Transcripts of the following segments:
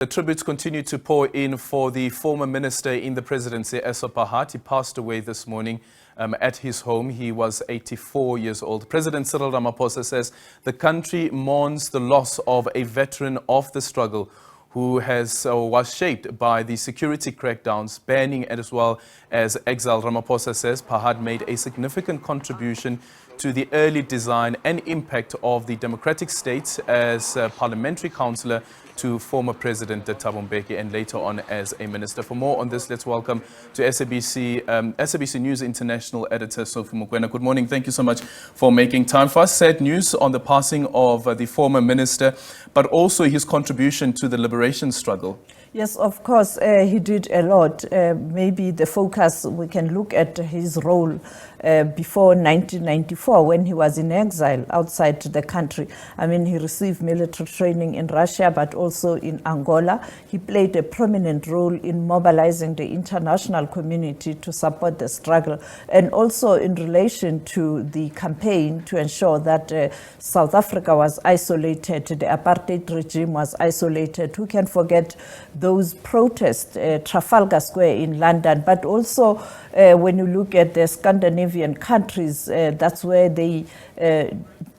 The tributes continue to pour in for the former minister in the presidency, Essop Pahad. He passed away this morning at his home. He was 84 years old. President Cyril Ramaphosa says the country mourns the loss of a veteran of the struggle who was shaped by the security crackdowns, banning as well as exile. Ramaphosa says Pahad made a significant contribution to the early design and impact of the democratic states as Parliamentary Counsellor to former President Thabo Mbeki and later on as a minister. For more on this, let's welcome to SABC News International Editor Sophie Mokoena. Good morning. Thank you so much for making time for us. Sad news on the passing of the former minister, but also his contribution to the liberation struggle. Yes, of course, he did a lot. Maybe the focus, we can look at his role before 1994 when he was in exile outside the country. I mean, he received military training in Russia, but also in Angola. He played a prominent role in mobilizing the international community to support the struggle, and also in relation to the campaign to ensure that South Africa was isolated, the apartheid regime was isolated. Who can forget those protests, Trafalgar Square in London, but also when you look at the Scandinavian countries, that's where they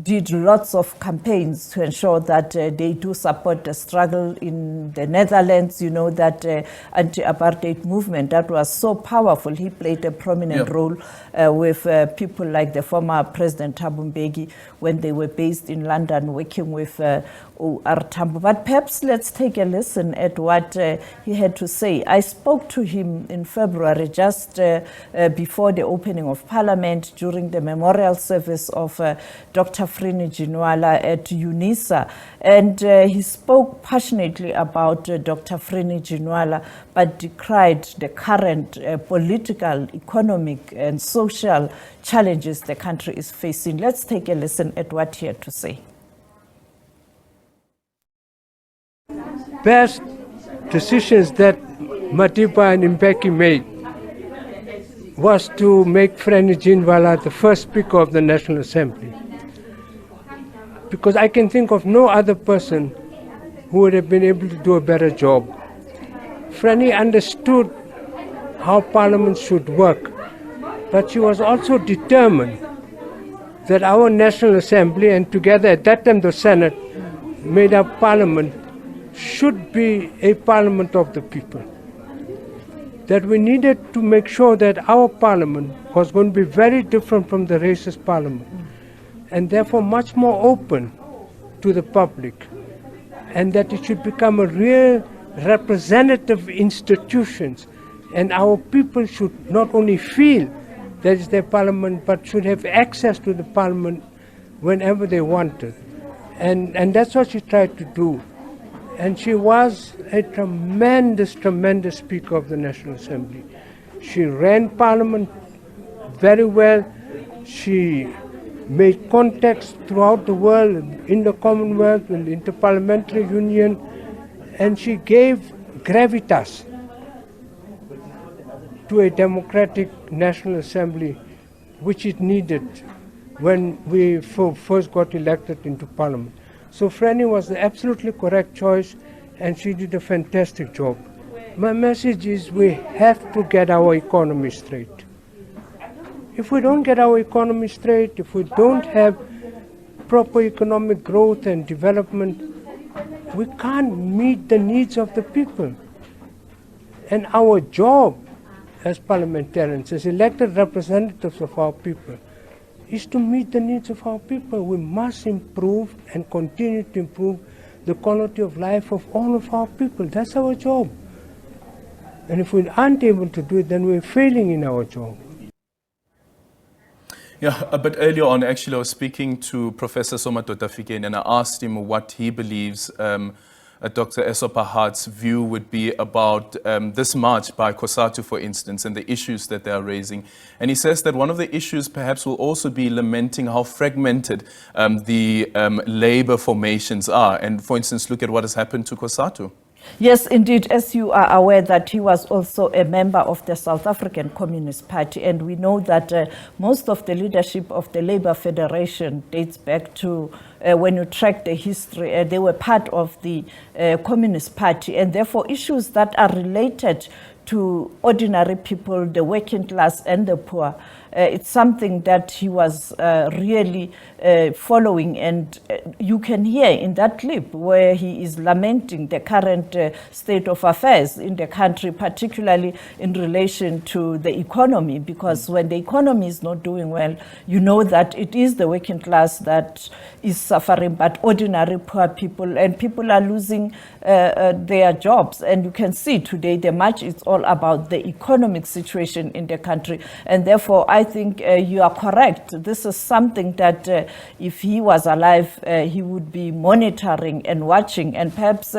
did lots of campaigns to ensure that they do support the struggle. In the Netherlands, you know, that anti-apartheid movement that was so powerful. He played a prominent role with people like the former President Thabo Mbeki when they were based in London working with O.R. Tambo. But perhaps let's take a listen at what he had to say. I spoke to him in February, just before the opening of Parliament, during the memorial service of Dr. Frini Ginwala at UNISA. And he spoke passionately about Dr. Frini Ginwala, but decried the current political, economic, and social challenges the country is facing. Let's take a listen at what he had to say. Best decisions that Madiba and Mbeki made was to make Frini Ginwala the first Speaker of the National Assembly. Because I can think of no other person who would have been able to do a better job. Frini understood how Parliament should work, but she was also determined that our National Assembly, and together at that time the Senate, made up Parliament, should be a Parliament of the people. That we needed to make sure that our Parliament was going to be very different from the racist Parliament, and therefore much more open to the public, and that it should become a real representative institutions, and our people should not only feel that it's their Parliament, but should have access to the Parliament whenever they wanted. And that's what she tried to do. And she was a tremendous, tremendous Speaker of the National Assembly. She ran Parliament very well. She made contacts throughout the world, in the Commonwealth, in the Interparliamentary Union, and she gave gravitas to a democratic National Assembly, which it needed when we first got elected into Parliament. So Frini was the absolutely correct choice, and she did a fantastic job. My message is we have to get our economy straight. If we don't get our economy straight, if we don't have proper economic growth and development, we can't meet the needs of the people. And our job as parliamentarians, as elected representatives of our people, is to meet the needs of our people. We must improve and continue to improve the quality of life of all of our people. That's our job. And if we aren't able to do it, then we're failing in our job. Yeah, a bit earlier on, actually, I was speaking to Professor Somadoda and I asked him what he believes Dr. Essop Pahad's view would be about this march by COSATU, for instance, and the issues that they are raising. And he says that one of the issues perhaps will also be lamenting how fragmented the labor formations are. And for instance, look at what has happened to COSATU. Yes, indeed, as you are aware that he was also a member of the South African Communist Party, and we know that most of the leadership of the Labour Federation dates back to when you track the history, they were part of the Communist Party, and therefore issues that are related to ordinary people, the working class and the poor, it's something that he was really following, and you can hear in that clip where he is lamenting the current state of affairs in the country, particularly in relation to the economy, because when the economy is not doing well, you know that it is the working class that is suffering, but ordinary poor people, and people are losing their jobs. And you can see today the march is all about the economic situation in the country, and therefore I think you are correct. This is something that if he was alive, he would be monitoring and watching, and perhaps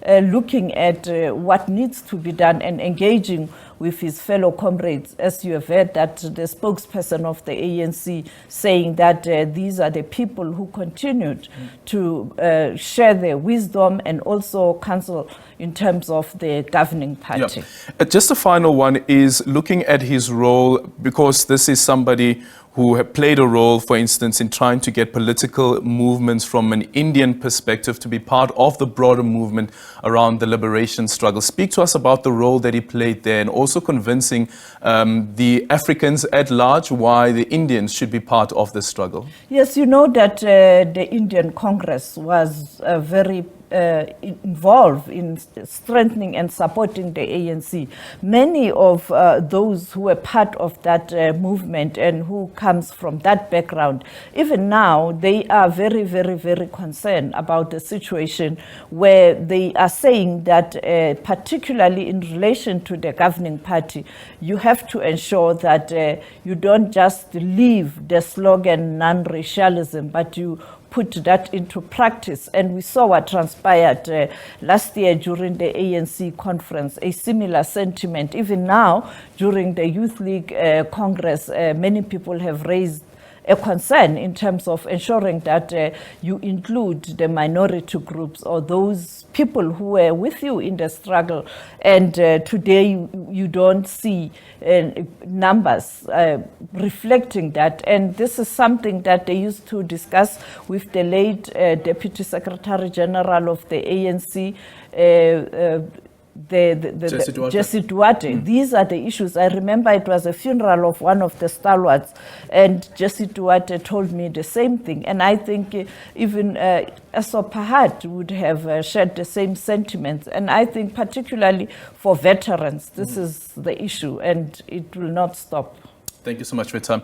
looking at what needs to be done and engaging with his fellow comrades, as you have heard that the spokesperson of the ANC saying that these are the people who continued to share their wisdom and also counsel in terms of the governing party. Yeah. Just a final one is looking at his role, because this is somebody who have played a role, for instance, in trying to get political movements from an Indian perspective to be part of the broader movement around the liberation struggle. Speak to us about the role that he played there, and also convincing the Africans at large why the Indians should be part of this struggle. Yes, you know that the Indian Congress was very involved in strengthening and supporting the ANC. Many of those who were part of that movement and who comes from that background, even now, they are very, very, very concerned about the situation, where they are saying that particularly in relation to the governing party, you have to ensure that you don't just leave the slogan non-racialism, but you put that into practice. And we saw what transpired last year during the ANC conference, a similar sentiment. Even now, during the Youth League Congress, many people have raised a concern in terms of ensuring that you include the minority groups or those people who were with you in the struggle. And today you don't see numbers reflecting that. And this is something that they used to discuss with the late Deputy Secretary General of the ANC, Jesse Duarte. These are the issues. I remember it was a funeral of one of the stalwarts, and Jesse Duarte told me the same thing. And I think even Essop Pahad would have shared the same sentiments. And I think particularly for veterans, this is the issue, and it will not stop. Thank you so much for your time.